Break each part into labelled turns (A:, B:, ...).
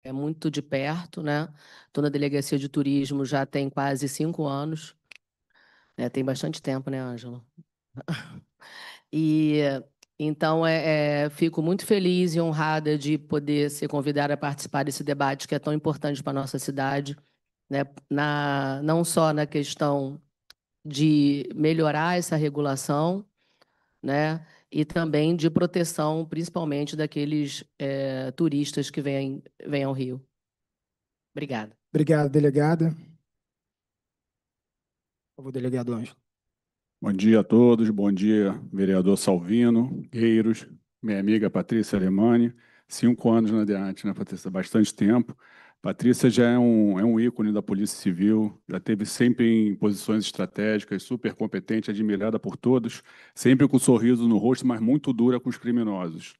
A: muito de perto, né? Estou na Delegacia de Turismo já tem quase 5 anos. Tem bastante tempo, né, Ângela? E então fico muito feliz e honrada de poder ser convidada a participar desse debate que é tão importante para a nossa cidade, né? Não só na questão de melhorar essa regulação, né? E também de proteção, principalmente daqueles turistas que vêm ao Rio. Obrigada.
B: Obrigado, delegada. Por favor, delegado Ângelo.
C: Bom dia a todos, bom dia, vereador Salvino, Gueiros, minha amiga Patrícia Alemani. 5 anos na DEAT, né, Patrícia? Bastante tempo. Patrícia já é um ícone da Polícia Civil, já esteve sempre em posições estratégicas, super competente, admirada por todos, sempre com um sorriso no rosto, mas muito dura com os criminosos.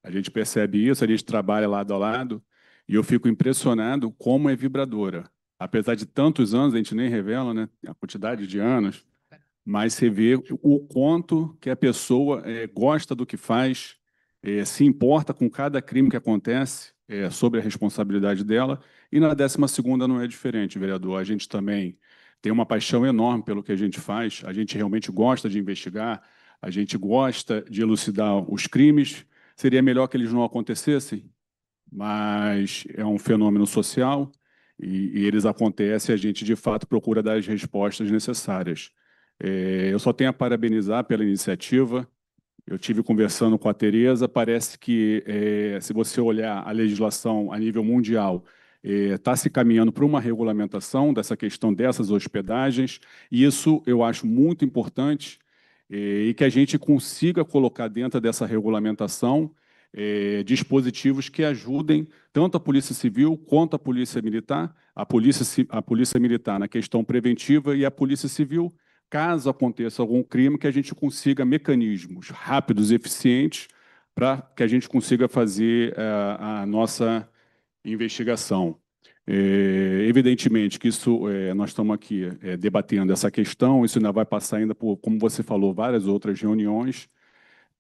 C: A gente percebe isso, a gente trabalha lado a lado, e eu fico impressionado como é vibradora. Apesar de tantos anos, a gente nem revela, né, a quantidade de anos, mas você vê o quanto que a pessoa gosta do que faz, se importa com cada crime que acontece, sobre a responsabilidade dela, e na 12ª não é diferente, vereador. A gente também tem uma paixão enorme pelo que a gente faz, a gente realmente gosta de investigar, a gente gosta de elucidar os crimes. Seria melhor que eles não acontecessem, mas é um fenômeno social e eles acontecem e a gente, de fato, procura dar as respostas necessárias. Eu só tenho a parabenizar pela iniciativa. Eu tive conversando com a Tereza, parece que, se você olhar a legislação a nível mundial, está se caminhando para uma regulamentação dessa questão dessas hospedagens, e isso eu acho muito importante, e que a gente consiga colocar dentro dessa regulamentação dispositivos que ajudem tanto a Polícia Civil quanto a Polícia Militar, a Polícia Militar na questão preventiva e a Polícia Civil, caso aconteça algum crime, que a gente consiga mecanismos rápidos e eficientes para que a gente consiga fazer a nossa investigação. Evidentemente que isso, nós estamos aqui debatendo essa questão, isso ainda vai passar ainda por, como você falou, várias outras reuniões.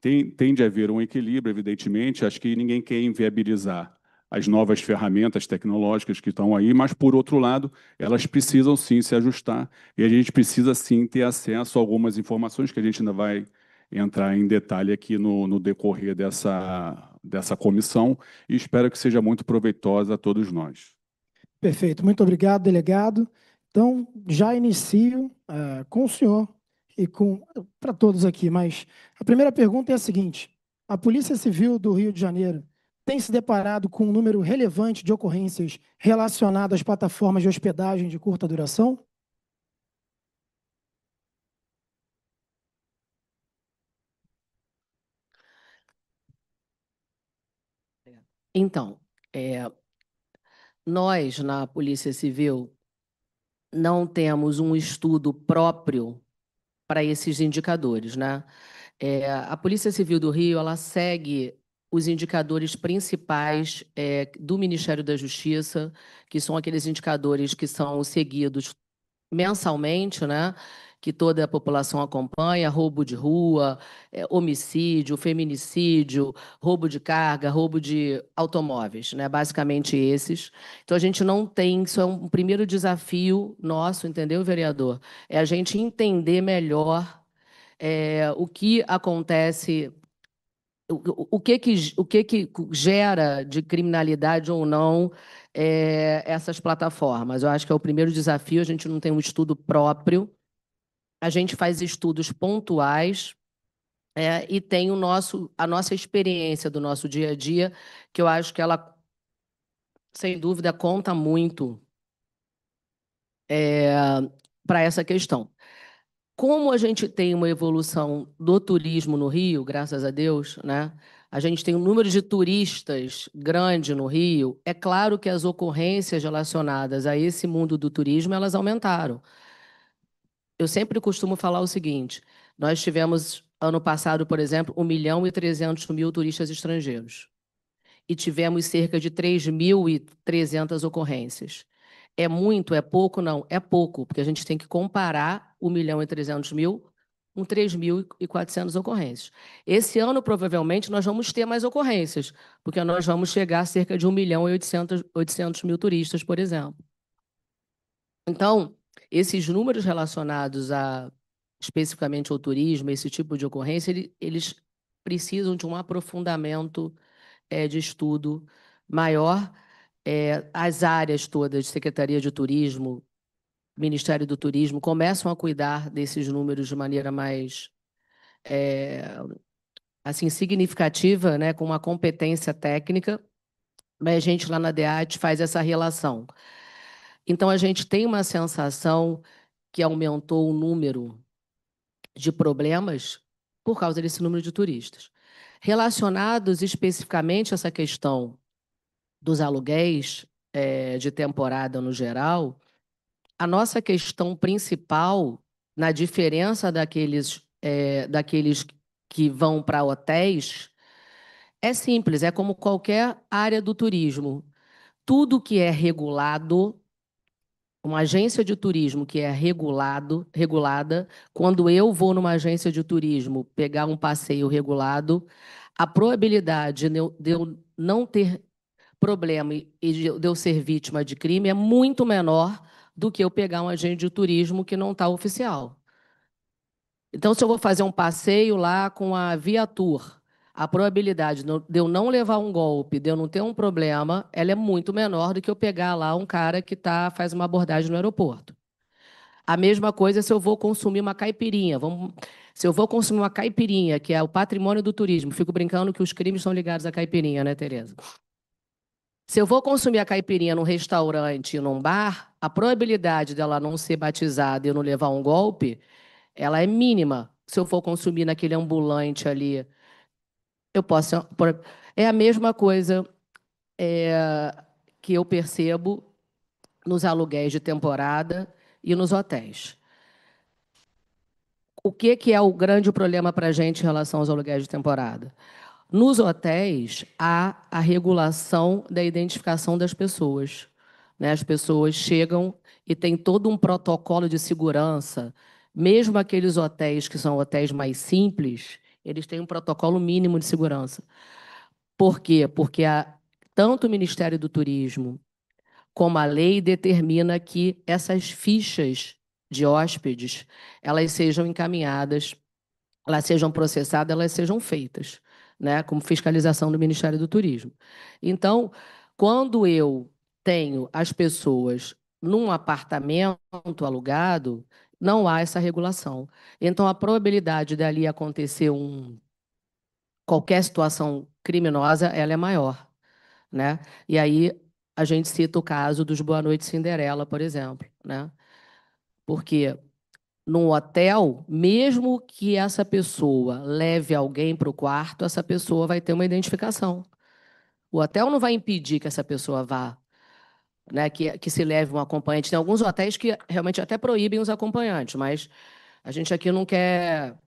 C: Tende a haver um equilíbrio, evidentemente, acho que ninguém quer inviabilizar as novas ferramentas tecnológicas que estão aí, mas, por outro lado, elas precisam, sim, se ajustar, e a gente precisa, sim, ter acesso a algumas informações que a gente ainda vai entrar em detalhe aqui no decorrer dessa comissão, e espero que seja muito proveitosa a todos nós.
B: Perfeito, muito obrigado, delegado. Então, já inicio com o senhor e para todos aqui, mas a primeira pergunta é a seguinte: a Polícia Civil do Rio de Janeiro tem se deparado com um número relevante de ocorrências relacionadas às plataformas de hospedagem de curta duração?
A: Então, nós, na Polícia Civil, não temos um estudo próprio para esses indicadores, né? A Polícia Civil do Rio, ela segue os indicadores principais do Ministério da Justiça, que são aqueles indicadores que são seguidos mensalmente, né? Que toda a população acompanha: roubo de rua, homicídio, feminicídio, roubo de carga, roubo de automóveis, né? Basicamente esses. Então, a gente não tem, isso é um primeiro desafio nosso, entendeu, vereador? É a gente entender melhor o que acontece, o que gera de criminalidade ou não essas plataformas. Eu acho que é o primeiro desafio. A gente não tem um estudo próprio, a gente faz estudos pontuais e tem a nossa experiência do nosso dia a dia, que eu acho que ela, sem dúvida, conta muito para essa questão. Como a gente tem uma evolução do turismo no Rio, graças a Deus, né? A gente tem um número de turistas grande no Rio. É claro que as ocorrências relacionadas a esse mundo do turismo, elas aumentaram. Eu sempre costumo falar o seguinte: nós tivemos, ano passado, por exemplo, 1.300.000 turistas estrangeiros. E tivemos cerca de 3.300 ocorrências. É muito, é pouco? Não, é pouco, porque a gente tem que comparar 1.300.000 com 3.400 ocorrências. Esse ano, provavelmente, nós vamos ter mais ocorrências, porque nós vamos chegar a cerca de 1.800.000 turistas, por exemplo. Então, esses números relacionados especificamente ao turismo, esse tipo de ocorrência, eles precisam de um aprofundamento de estudo maior. As áreas todas, Secretaria de Turismo, Ministério do Turismo, começam a cuidar desses números de maneira mais assim, significativa, né, com uma competência técnica, mas a gente lá na DEAT faz essa relação. Então, a gente tem uma sensação que aumentou o número de problemas por causa desse número de turistas. Relacionados especificamente a essa questão dos aluguéis de temporada no geral, a nossa questão principal, na diferença daqueles que vão para hotéis, é simples, é como qualquer área do turismo. Tudo que é regulado, uma agência de turismo que é regulada, quando eu vou numa agência de turismo pegar um passeio regulado, a probabilidade de eu não ter problema e de eu ser vítima de crime é muito menor do que eu pegar um agente de turismo que não está oficial. Então, se eu vou fazer um passeio lá com a Viatur, a probabilidade de eu não levar um golpe, de eu não ter um problema, ela é muito menor do que eu pegar lá um cara que faz uma abordagem no aeroporto. A mesma coisa se eu vou consumir uma caipirinha. Se eu vou consumir uma caipirinha, que é o patrimônio do turismo, fico brincando que os crimes são ligados à caipirinha, né, Tereza? Se eu vou consumir a caipirinha num restaurante e num bar, a probabilidade dela não ser batizada e eu não levar um golpe, ela é mínima. Se eu for consumir naquele ambulante ali, eu posso... É a mesma coisa que eu percebo nos aluguéis de temporada e nos hotéis. O que é o grande problema para a gente em relação aos aluguéis de temporada? Nos hotéis, há a regulação da identificação das pessoas, né? As pessoas chegam e tem todo um protocolo de segurança. Mesmo aqueles hotéis que são hotéis mais simples, eles têm um protocolo mínimo de segurança. Por quê? Porque tanto o Ministério do Turismo como a lei determina que essas fichas de hóspedes elas sejam encaminhadas, elas sejam processadas, elas sejam feitas, né, como fiscalização do Ministério do Turismo. Então, quando eu tenho as pessoas num apartamento alugado, não há essa regulação. Então, a probabilidade dali acontecer qualquer situação criminosa, ela é maior, né? E aí a gente cita o caso dos Boa Noite Cinderela, por exemplo, né? Porque no hotel, mesmo que essa pessoa leve alguém para o quarto, essa pessoa vai ter uma identificação. O hotel não vai impedir que essa pessoa vá, né, que se leve um acompanhante. Tem alguns hotéis que realmente até proíbem os acompanhantes, mas a gente aqui não quer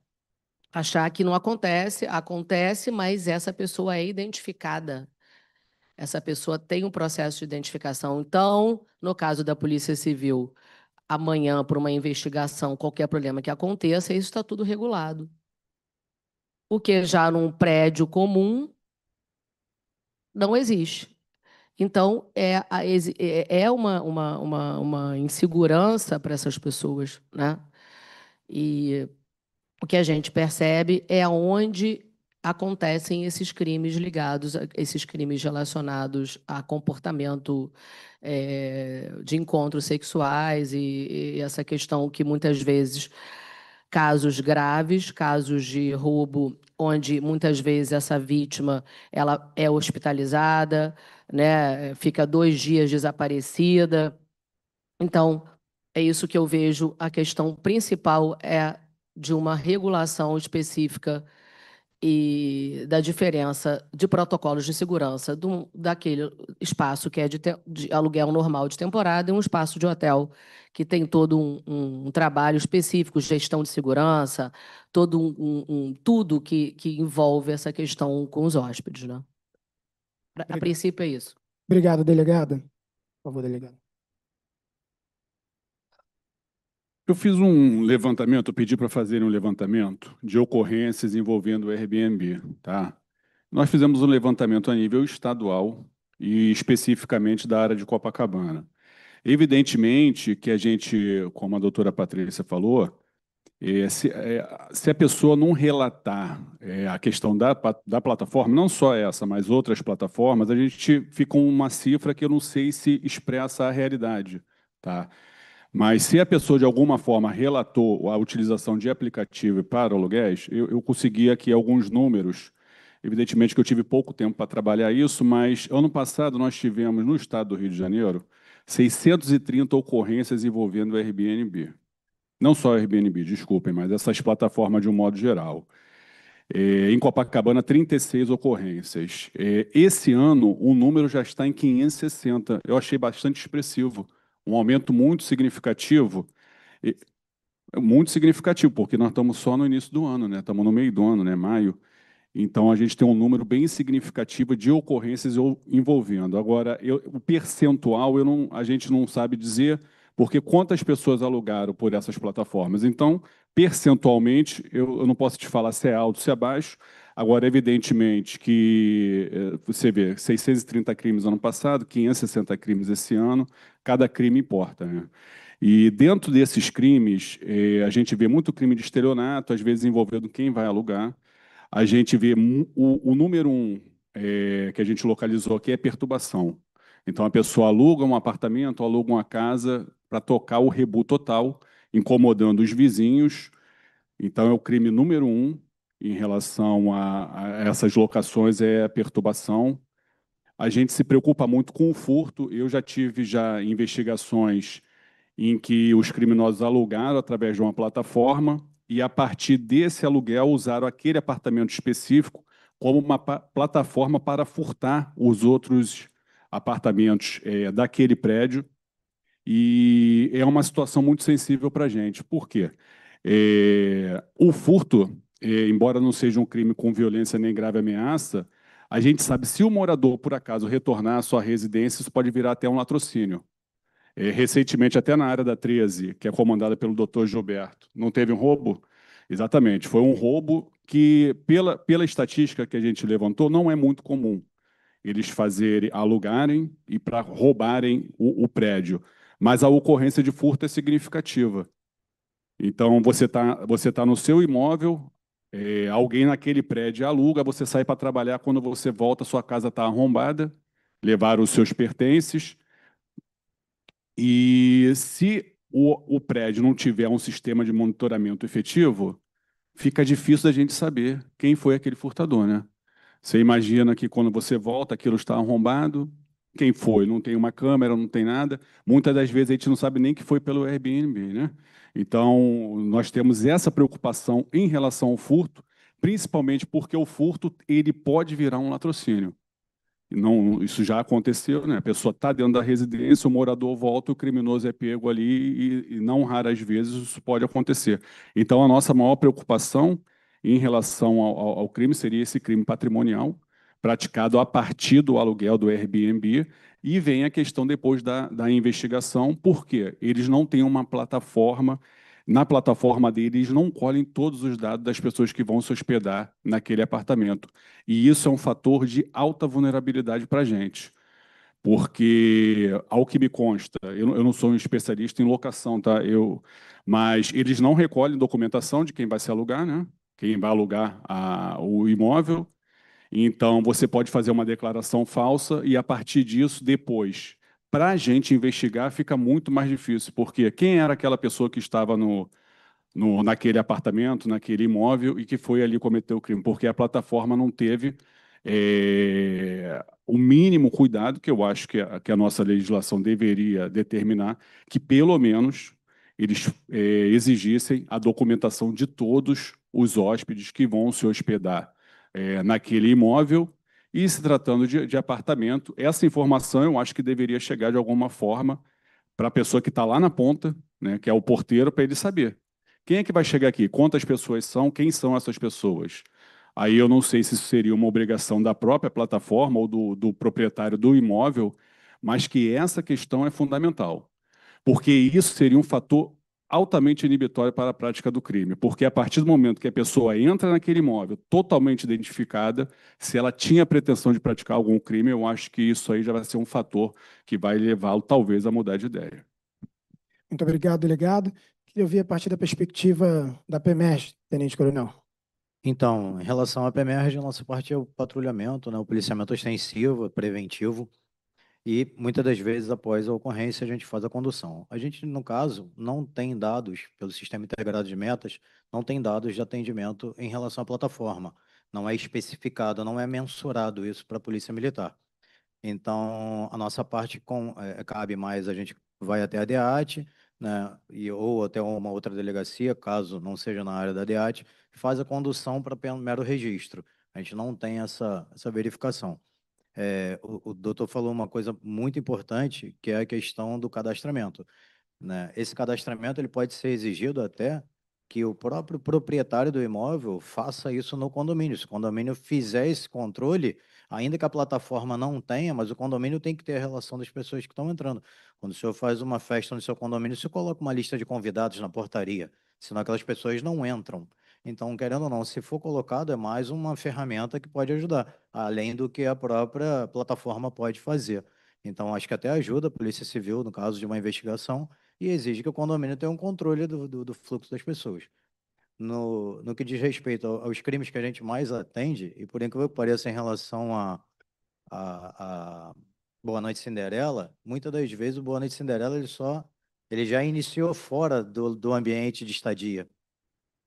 A: achar que não acontece. Acontece, mas essa pessoa é identificada. Essa pessoa tem um processo de identificação. Então, no caso da Polícia Civil, amanhã, por uma investigação, qualquer problema que aconteça, isso está tudo regulado. O que já num prédio comum não existe. Então, é uma insegurança para essas pessoas, né? E o que a gente percebe é onde acontecem esses crimes esses crimes relacionados a comportamento de encontros sexuais e essa questão que muitas vezes casos graves, casos de roubo, onde muitas vezes essa vítima ela é hospitalizada, né, fica 2 dias desaparecida. Então, é isso que eu vejo. A questão principal é de uma regulação específica e da diferença de protocolos de segurança daquele espaço que é de aluguel normal de temporada e um espaço de hotel que tem todo um trabalho específico, gestão de segurança, todo tudo que envolve essa questão com os hóspedes, né? A princípio é isso.
B: Obrigado, delegada. Por favor, delegado.
C: Eu fiz um levantamento, eu pedi para fazerem um levantamento de ocorrências envolvendo o Airbnb, tá? Nós fizemos um levantamento a nível estadual e especificamente da área de Copacabana. Evidentemente que a gente, como a doutora Patrícia falou, se a pessoa não relatar a questão da plataforma, não só essa, mas outras plataformas, a gente fica com uma cifra que eu não sei se expressa a realidade, tá? Mas se a pessoa de alguma forma relatou a utilização de aplicativo para aluguéis, eu consegui aqui alguns números. Evidentemente que eu tive pouco tempo para trabalhar isso, mas ano passado nós tivemos no estado do Rio de Janeiro 630 ocorrências envolvendo o Airbnb. Não só o Airbnb, desculpem, mas essas plataformas de um modo geral. Em Copacabana, 36 ocorrências. Esse ano, o número já está em 560. Eu achei bastante expressivo. Um aumento muito significativo. E- Muito significativo, porque nós estamos só no início do ano, né? Estamos no meio do ano, né? Maio. Então, a gente tem um número bem significativo de ocorrências envolvendo. Agora, o percentual a gente não sabe dizer, porque quantas pessoas alugaram por essas plataformas. Então, percentualmente, eu não posso te falar se é alto, se é baixo. Agora, evidentemente que você vê 630 crimes ano passado, 560 crimes esse ano, cada crime importa, né? E dentro desses crimes, a gente vê muito crime de estelionato, às vezes envolvendo quem vai alugar. A gente vê o número um que a gente localizou aqui é perturbação. Então, a pessoa aluga um apartamento, aluga uma casa para tocar o rebu total, incomodando os vizinhos. Então, é o crime número um em relação a essas locações, é a perturbação. A gente se preocupa muito com o furto. Eu já tive investigações em que os criminosos alugaram através de uma plataforma e, a partir desse aluguel, usaram aquele apartamento específico como uma plataforma para furtar os outros apartamentos daquele prédio. E é uma situação muito sensível para a gente. Por quê? O furto, embora não seja um crime com violência nem grave ameaça, a gente sabe se o morador, por acaso, retornar à sua residência, isso pode virar até um latrocínio. Recentemente, até na área da 13, que é comandada pelo doutor Gilberto, não teve um roubo? Exatamente, foi um roubo que, pela estatística que a gente levantou, não é muito comum eles alugarem e para roubarem o prédio. Mas a ocorrência de furto é significativa. Então, você tá no seu imóvel, alguém naquele prédio aluga, você sai para trabalhar, quando você volta, sua casa está arrombada, levaram os seus pertences, e se o prédio não tiver um sistema de monitoramento efetivo, fica difícil da gente saber quem foi aquele furtador, né? Você imagina que quando você volta, aquilo está arrombado, quem foi? Não tem uma câmera, não tem nada. Muitas das vezes a gente não sabe nem que foi pelo Airbnb, né? Então, nós temos essa preocupação em relação ao furto, principalmente porque o furto ele pode virar um latrocínio. Não, isso já aconteceu, né? A pessoa está dentro da residência, o morador volta, o criminoso é pego ali e não raras vezes isso pode acontecer. Então, a nossa maior preocupação em relação ao crime seria esse crime patrimonial, praticado a partir do aluguel do Airbnb, e vem a questão depois da investigação, porque eles não têm uma plataforma, na plataforma deles não colhem todos os dados das pessoas que vão se hospedar naquele apartamento. E isso é um fator de alta vulnerabilidade para a gente, porque, ao que me consta, eu não sou um especialista em locação, tá? Mas eles não recolhem documentação de quem vai se alugar, né? Quem vai alugar o imóvel. Então, você pode fazer uma declaração falsa e, a partir disso, depois, para a gente investigar, fica muito mais difícil, porque quem era aquela pessoa que estava naquele apartamento, naquele imóvel, e que foi ali cometer o crime, porque a plataforma não teve o mínimo cuidado, que eu acho que a nossa legislação deveria determinar, que pelo menos eles exigissem a documentação de todos os hóspedes que vão se hospedar naquele imóvel. E, se tratando de apartamento, essa informação eu acho que deveria chegar de alguma forma para a pessoa que está lá na ponta, né, que é o porteiro, para ele saber. Quem é que vai chegar aqui? Quantas pessoas são? Quem são essas pessoas? Aí eu não sei se isso seria uma obrigação da própria plataforma ou do proprietário do imóvel, mas que essa questão é fundamental, porque isso seria um fator altamente inibitório para a prática do crime, porque a partir do momento que a pessoa entra naquele imóvel totalmente identificada, se ela tinha pretensão de praticar algum crime, eu acho que isso aí já vai ser um fator que vai levá-lo, talvez, a mudar de ideia.
B: Muito obrigado, delegado. Queria ouvir a partir da perspectiva da PEMERG, Tenente Coronel.
D: Então, em relação à PEMERG, a nossa parte é o patrulhamento, né, o policiamento ostensivo, preventivo, e muitas das vezes, após a ocorrência, a gente faz a condução. A gente, no caso, não tem dados, pelo Sistema Integrado de Metas, não tem dados de atendimento em relação à plataforma. Não é especificado, não é mensurado isso para a Polícia Militar. Então, a nossa parte cabe mais, a gente vai até a DEAT, né, ou até uma outra delegacia, caso não seja na área da DEAT, faz a condução para mero registro. A gente não tem essa verificação. O doutor falou uma coisa muito importante, que é a questão do cadastramento, né? Esse cadastramento ele pode ser exigido até que o próprio proprietário do imóvel faça isso no condomínio. Se o condomínio fizer esse controle, ainda que a plataforma não tenha, mas o condomínio tem que ter a relação das pessoas que estão entrando. Quando o senhor faz uma festa no seu condomínio, você coloca uma lista de convidados na portaria, senão aquelas pessoas não entram. Então, querendo ou não, se for colocado, é mais uma ferramenta que pode ajudar, além do que a própria plataforma pode fazer. Então, acho que até ajuda a Polícia Civil, no caso de uma investigação, e exige que o condomínio tenha um controle do fluxo das pessoas. No que diz respeito aos crimes que a gente mais atende, e por incrível que pareça, em relação a Boa Noite Cinderela, muitas das vezes o Boa Noite Cinderela ele já iniciou fora do ambiente de estadia,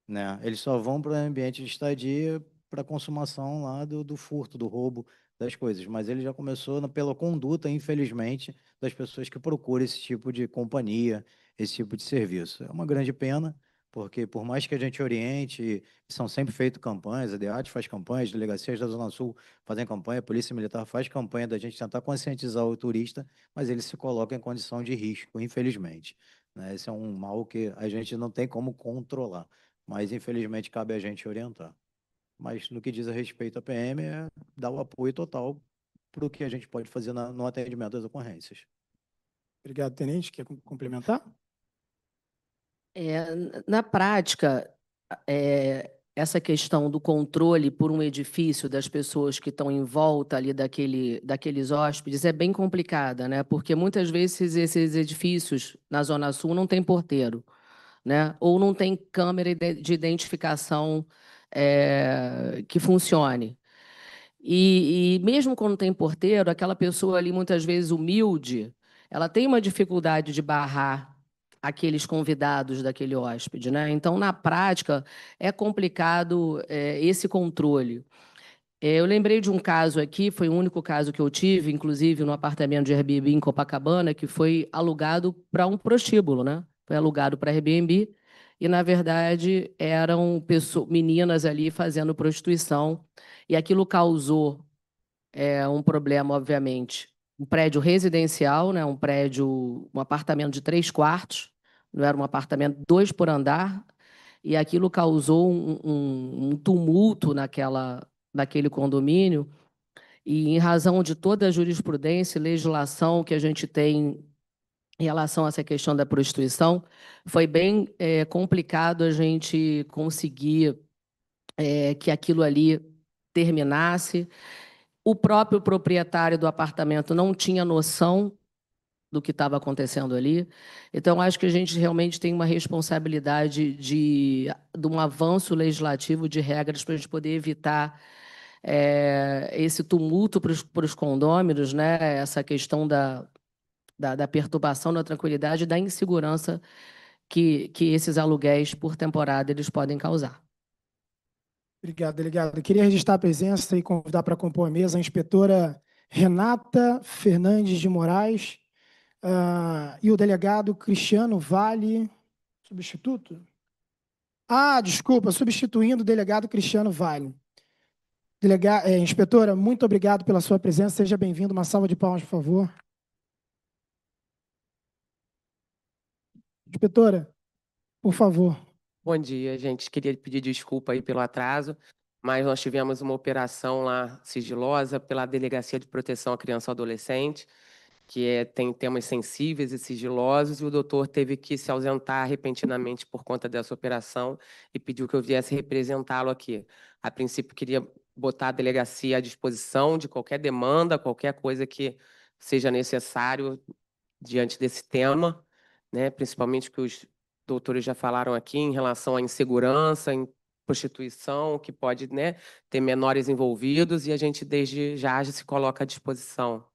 D: né? Eles só vão para o ambiente de estadia para consumação lá do furto, do roubo das coisas, mas ele já começou pela conduta, infelizmente, das pessoas que procuram esse tipo de companhia, esse tipo de serviço. É uma grande pena, porque por mais que a gente oriente, são sempre feitas campanhas, a DEAT faz campanhas, delegacias da Zona Sul fazem campanha, a Polícia Militar faz campanha da gente tentar conscientizar o turista, mas ele se coloca em condição de risco, infelizmente, né? Esse é um mal que a gente não tem como controlar, mas infelizmente cabe a gente orientar. Mas no que diz a respeito à PM, é dar o apoio total para o que a gente pode fazer no atendimento das ocorrências.
B: Obrigado, Tenente. Quer complementar?
A: Na prática, essa questão do controle por um edifício das pessoas que estão em volta ali daqueles hóspedes é bem complicada, né? Porque muitas vezes esses edifícios na Zona Sul não tem porteiro, né? Ou não tem câmera de identificação que funcione. E mesmo quando tem porteiro, aquela pessoa ali, muitas vezes humilde, ela tem uma dificuldade de barrar aqueles convidados daquele hóspede, né? Então, na prática, é complicado esse controle. Eu lembrei de um caso aqui, foi o único caso que eu tive, inclusive no apartamento de Airbnb em Copacabana, que foi alugado para um prostíbulo, né? Foi alugado para Airbnb e, na verdade, eram meninas ali fazendo prostituição e aquilo causou um problema, obviamente. Um prédio residencial, né? Um apartamento de 3 quartos, não era um apartamento 2 por andar, e aquilo causou um tumulto naquele condomínio, e em razão de toda a jurisprudência e legislação que a gente tem em relação a essa questão da prostituição, foi bem complicado a gente conseguir que aquilo ali terminasse. O próprio proprietário do apartamento não tinha noção do que estava acontecendo ali. Então, acho que a gente realmente tem uma responsabilidade de um avanço legislativo de regras para a gente poder evitar esse tumulto para os condôminos, né? Essa questão da perturbação da tranquilidade e da insegurança que esses aluguéis por temporada eles podem causar.
B: Obrigado, delegado. Eu queria registrar a presença e convidar para compor a mesa a inspetora Renata Fernandes de Moraes e o delegado Cristiano Vale, substituto? Desculpa, substituindo o delegado Cristiano Vale. Inspetora, muito obrigado pela sua presença. Seja bem-vindo. Uma salva de palmas, por favor. Inspetora, por favor.
E: Bom dia, gente. Queria pedir desculpa aí pelo atraso, mas nós tivemos uma operação lá sigilosa pela Delegacia de Proteção à Criança e ao Adolescente tem temas sensíveis e sigilosos, e o doutor teve que se ausentar repentinamente por conta dessa operação e pediu que eu viesse representá-lo aqui. A princípio, queria botar a delegacia à disposição de qualquer demanda, qualquer coisa que seja necessário diante desse tema, né? Principalmente que os doutores já falaram aqui em relação à insegurança, em prostituição, que pode, né, ter menores envolvidos, e a gente desde já se coloca à disposição.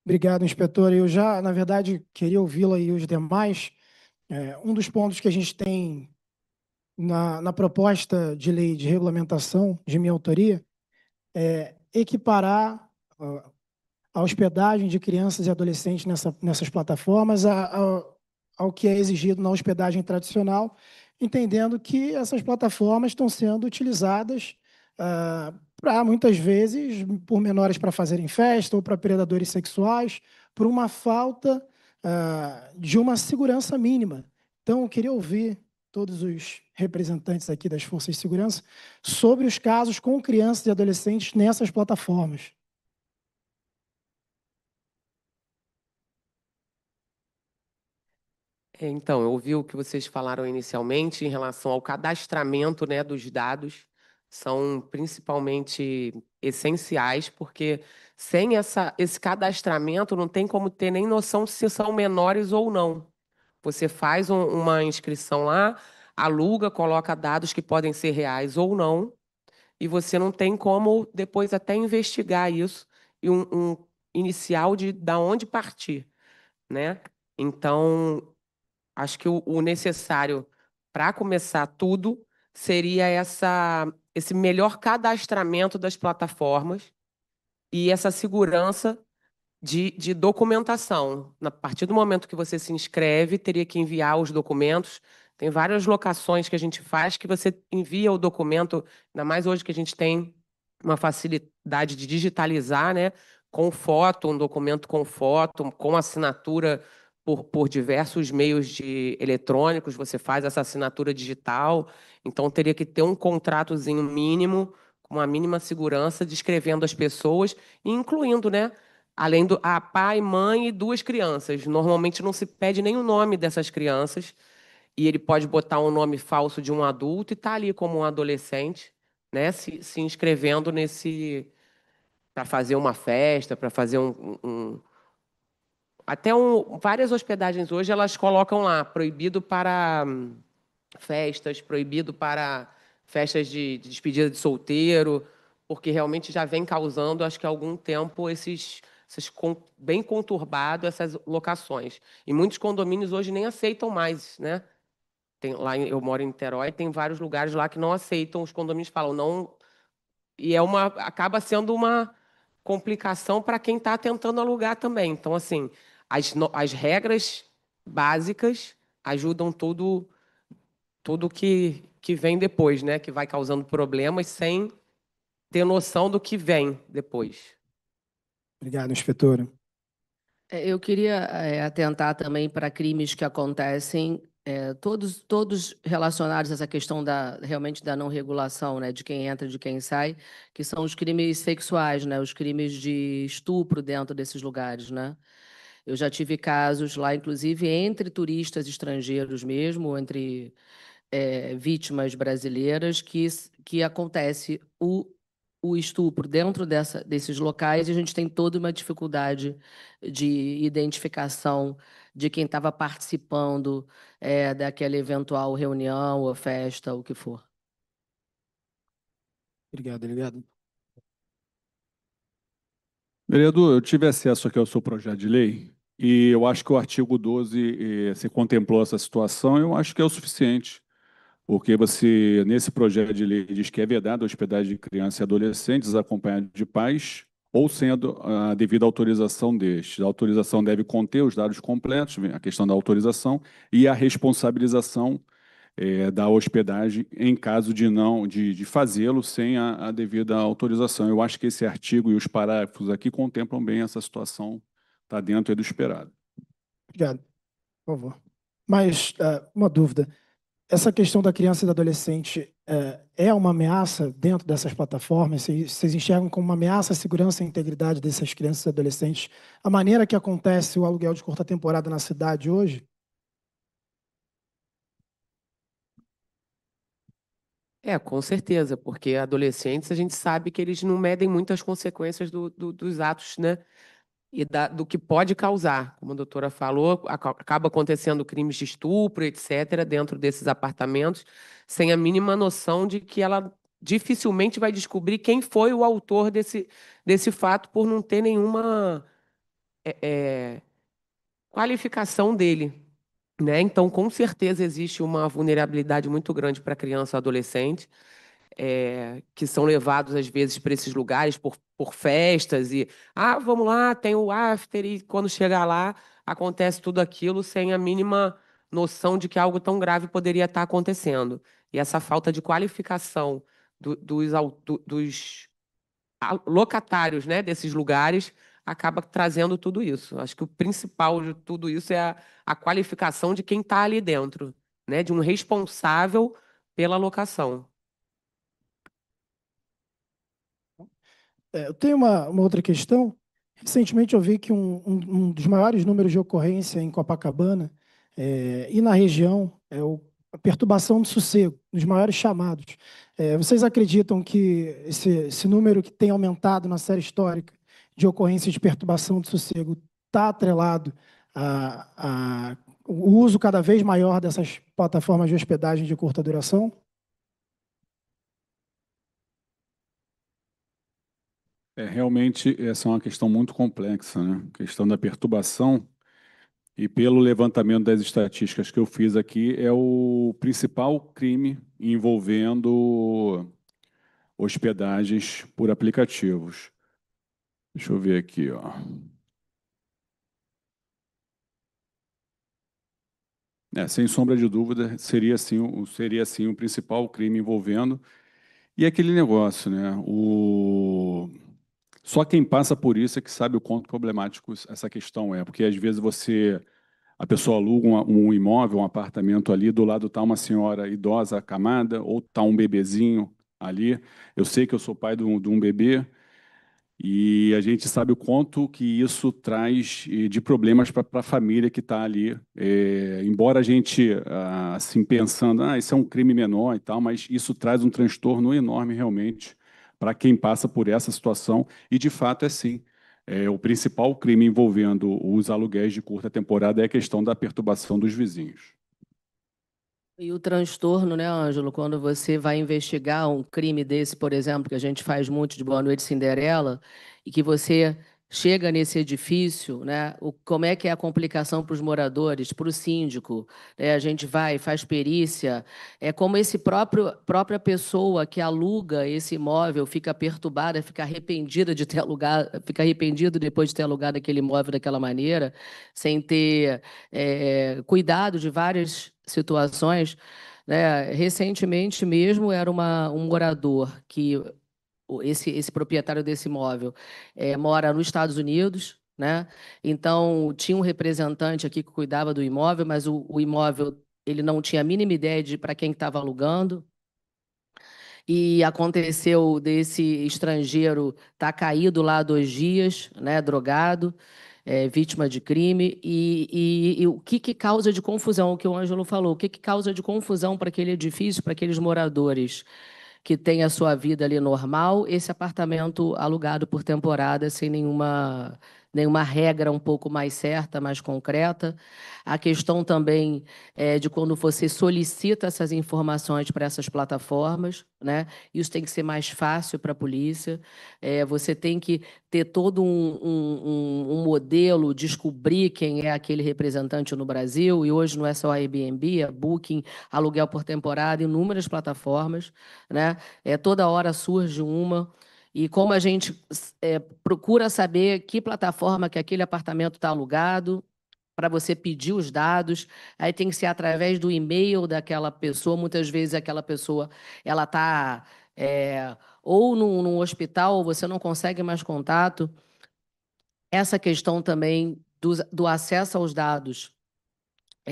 B: Obrigado, inspetor. Eu já, na verdade, queria ouvi-la e os demais. Um dos pontos que a gente tem na proposta de lei de regulamentação de minha autoria é equiparar a hospedagem de crianças e adolescentes nessas plataformas ao que é exigido na hospedagem tradicional, entendendo que essas plataformas estão sendo utilizadas para, muitas vezes, por menores para fazerem festa ou para predadores sexuais, por uma falta de uma segurança mínima. Então, eu queria ouvir todos os representantes aqui das forças de segurança sobre os casos com crianças e adolescentes nessas plataformas.
E: Então, eu ouvi o que vocês falaram inicialmente em relação ao cadastramento, né, dos dados, são principalmente essenciais, porque sem esse cadastramento não tem como ter nem noção se são menores ou não. Você faz uma inscrição lá, aluga, coloca dados que podem ser reais ou não, e você não tem como depois até investigar isso e um inicial de da onde partir, né? Então, acho que o necessário para começar tudo seria esse melhor cadastramento das plataformas e essa segurança de documentação. A partir do momento que você se inscreve, teria que enviar os documentos. Tem várias locações que a gente faz que você envia o documento, ainda mais hoje que a gente tem uma facilidade de digitalizar, né? Com foto, um documento com foto, com assinatura por diversos meios eletrônicos, você faz essa assinatura digital. Então, teria que ter um contratozinho mínimo, com uma mínima segurança, descrevendo as pessoas e incluindo, né? Além do pai, mãe e 2 crianças. Normalmente não se pede nem o nome dessas crianças. E ele pode botar um nome falso de um adulto e tá ali como um adolescente, né? Se inscrevendo para fazer uma festa, para fazer várias hospedagens hoje elas colocam lá proibido para festas, proibido para festas de despedida de solteiro, porque realmente já vem causando, acho que há algum tempo, bem conturbado essas locações. E muitos condomínios hoje nem aceitam mais, né? Eu moro em Niterói, tem vários lugares lá que não aceitam, os condomínios falam não, e acaba sendo uma complicação para quem está tentando alugar também. Então, assim, as regras básicas ajudam tudo que vem depois, né? Que vai causando problemas sem ter noção do que vem depois.
B: Obrigado, inspetora.
A: Eu queria atentar também para crimes que acontecem, todos relacionados a essa questão realmente da não regulação, né, de quem entra e de quem sai, que são os crimes sexuais, né, os crimes de estupro dentro desses lugares, né? Eu já tive casos lá, inclusive, entre turistas estrangeiros mesmo, entre vítimas brasileiras, que acontece o estupro dentro desses locais, e a gente tem toda uma dificuldade de identificação de quem estava participando daquela eventual reunião ou festa, o que for.
B: Obrigado, delegado.
C: Vereador, eu tive acesso aqui ao seu projeto de lei e eu acho que o artigo 12 se contemplou essa situação, eu acho que é o suficiente, porque você, nesse projeto de lei, diz que é vedado a hospedagem de crianças e adolescentes acompanhados de pais ou sem a devida autorização destes. A autorização deve conter os dados completos, a questão da autorização e a responsabilização da hospedagem em caso de fazê-lo sem a devida autorização. Eu acho que esse artigo e os parágrafos aqui contemplam bem essa situação, está dentro do esperado.
B: Obrigado. Por favor. Mas, uma dúvida. Essa questão da criança e do adolescente é uma ameaça dentro dessas plataformas? Vocês enxergam como uma ameaça à segurança e à integridade dessas crianças e adolescentes a maneira que acontece o aluguel de curta temporada na cidade hoje?
E: Com certeza, porque adolescentes a gente sabe que eles não medem muitas consequências dos atos, né? E do que pode causar. Como a doutora falou, acaba acontecendo crimes de estupro, etc., dentro desses apartamentos, sem a mínima noção de que ela dificilmente vai descobrir quem foi o autor desse fato por não ter nenhuma qualificação dele, né? Então, com certeza, existe uma vulnerabilidade muito grande para criança e adolescente, que são levados, às vezes, para esses lugares por festas e, vamos lá, tem o after, e quando chegar lá, acontece tudo aquilo sem a mínima noção de que algo tão grave poderia estar acontecendo. E essa falta de qualificação dos locatários, né, desses lugares acaba trazendo tudo isso. Acho que o principal de tudo isso é a qualificação de quem está ali dentro, né, de um responsável pela locação.
B: Eu tenho uma outra questão. Recentemente eu vi que um dos maiores números de ocorrência em Copacabana e na região é a perturbação do sossego, dos maiores chamados. Vocês acreditam que esse número que tem aumentado na série histórica de ocorrências de perturbação do sossego está atrelado o uso cada vez maior dessas plataformas de hospedagem de curta duração?
C: Realmente, essa é uma questão muito complexa, né? A questão da perturbação, e pelo levantamento das estatísticas que eu fiz aqui, é o principal crime envolvendo hospedagens por aplicativos. Deixa eu ver aqui, ó. Sem sombra de dúvida, seria sim o principal crime envolvendo. E aquele negócio, né? Só quem passa por isso é que sabe o quanto problemático essa questão é, porque às vezes a pessoa aluga um imóvel, um apartamento ali, do lado está uma senhora idosa acamada, ou está um bebezinho ali. Eu sei que eu sou pai de um bebê, e a gente sabe o quanto que isso traz de problemas para a família que está ali. Embora a gente, assim, pensando, isso é um crime menor e tal, mas isso traz um transtorno enorme realmente para quem passa por essa situação, e de fato é sim. O principal crime envolvendo os aluguéis de curta temporada é a questão da perturbação dos vizinhos.
A: E o transtorno, né, Ângelo, quando você vai investigar um crime desse, por exemplo, que a gente faz muito de Boa Noite Cinderela, e que você chega nesse edifício, né, como é que é a complicação para os moradores, para o síndico, né, a gente vai, faz perícia, é como esse própria pessoa que aluga esse imóvel fica perturbada, fica arrependida de ter alugado, fica arrependido depois de ter alugado aquele imóvel daquela maneira, sem ter cuidado de várias situações, né? Recentemente mesmo era um morador que esse proprietário desse imóvel mora nos Estados Unidos, né? Então tinha um representante aqui que cuidava do imóvel, mas o imóvel ele não tinha a mínima ideia de para quem estava alugando. E aconteceu desse estrangeiro estar caído lá há 2 dias, né, drogado, vítima de crime. E o que causa de confusão? O que o Ângelo falou, o que causa de confusão para aquele edifício, para aqueles moradores que têm a sua vida ali normal, esse apartamento alugado por temporada, sem nenhuma regra um pouco mais certa, mais concreta. A questão também de quando você solicita essas informações para essas plataformas, né? Isso tem que ser mais fácil para a polícia. Você tem que ter todo um modelo, descobrir quem é aquele representante no Brasil, e hoje não é só a Airbnb, é Booking, aluguel por temporada, inúmeras plataformas, né? Toda hora surge uma. E como a gente procura saber que plataforma que aquele apartamento está alugado, para você pedir os dados, aí tem que ser através do e-mail daquela pessoa. Muitas vezes aquela pessoa ela está ou num hospital, ou você não consegue mais contato. Essa questão também do acesso aos dados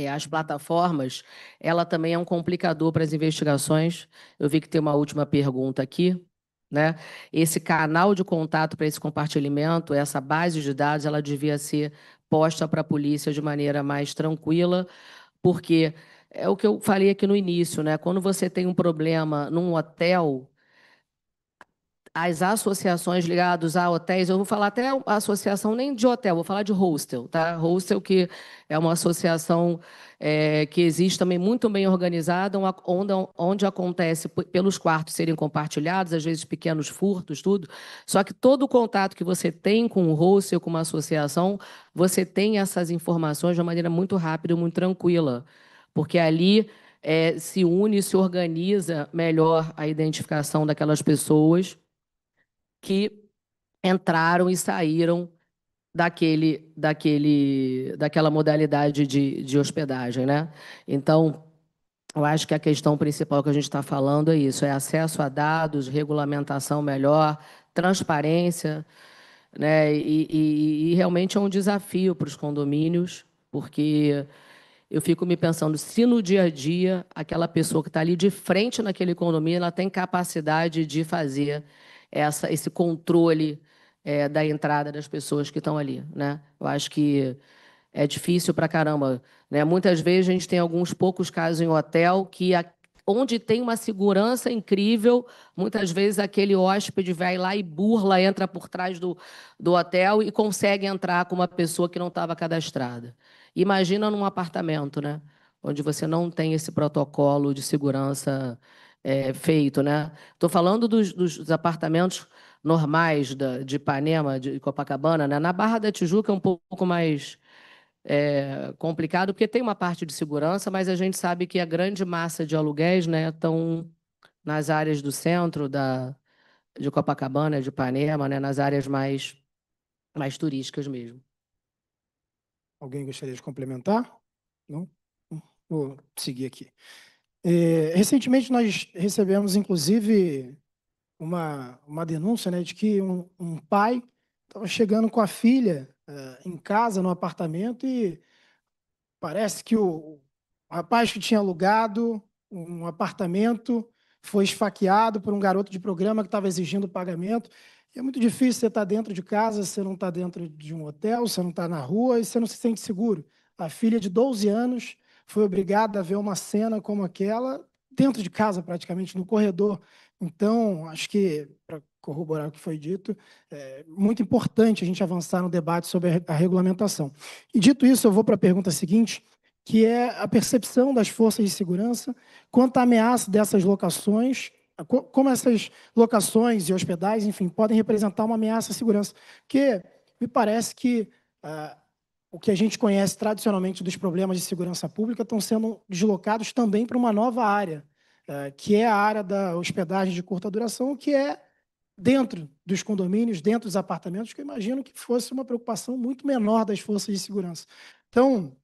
A: as plataformas, ela também é um complicador para as investigações. Eu vi que tem uma última pergunta aqui, né? Esse canal de contato para esse compartilhamento, essa base de dados, ela devia ser posta para a polícia de maneira mais tranquila, porque é o que eu falei aqui no início, né? Quando você tem um problema num hotel, as associações ligadas a hotéis, eu vou falar até a associação nem de hotel, vou falar de hostel, tá? Hostel, que é uma associação que existe também muito bem organizada, onde acontece pelos quartos serem compartilhados, às vezes pequenos furtos, tudo. Só que todo o contato que você tem com o hostel, com uma associação, você tem essas informações de uma maneira muito rápida e muito tranquila, porque ali se une, se organiza melhor a identificação daquelas pessoas que entraram e saíram daquela modalidade de hospedagem, né? Então, eu acho que a questão principal que a gente está falando é isso: é acesso a dados, regulamentação melhor, transparência, né? E realmente é um desafio para os condomínios, porque eu fico me pensando se no dia a dia aquela pessoa que está ali de frente naquele condomínio ela tem capacidade de fazer esse controle da entrada das pessoas que estão ali, né? Eu acho que é difícil para caramba, né? Muitas vezes a gente tem alguns poucos casos em hotel que onde tem uma segurança incrível, muitas vezes aquele hóspede vai lá e burla, entra por trás do hotel e consegue entrar com uma pessoa que não estava cadastrada. Imagina num apartamento, né? Onde você não tem esse protocolo de segurança feito, né? Estou falando dos apartamentos normais de Ipanema, de Copacabana, né? Na Barra da Tijuca é um pouco mais complicado, porque tem uma parte de segurança, mas a gente sabe que a grande massa de aluguéis, né, estão nas áreas do centro de Copacabana, de Ipanema, né, nas áreas mais turísticas mesmo.
B: Alguém gostaria de complementar? Não? Vou seguir aqui. Recentemente, nós recebemos, inclusive, uma denúncia, né, de que um pai estava chegando com a filha em casa, no apartamento, e parece que o rapaz que tinha alugado um apartamento foi esfaqueado por um garoto de programa que estava exigindo pagamento. E é muito difícil você estar dentro de casa, você não está dentro de um hotel, você não está na rua e você não se sente seguro. A filha de 12 anos foi obrigada a ver uma cena como aquela dentro de casa, praticamente, no corredor. Então, acho que, para corroborar o que foi dito, é muito importante a gente avançar no debate sobre a regulamentação. E, dito isso, eu vou para a pergunta seguinte, que é a percepção das forças de segurança quanto à ameaça dessas locações, como essas locações e hospedais, enfim, podem representar uma ameaça à segurança. Porque me parece que o que a gente conhece tradicionalmente dos problemas de segurança pública estão sendo deslocados também para uma nova área, que é a área da hospedagem de curta duração, que é dentro dos condomínios, dentro dos apartamentos, que eu imagino que fosse uma preocupação muito menor das forças de segurança. Então,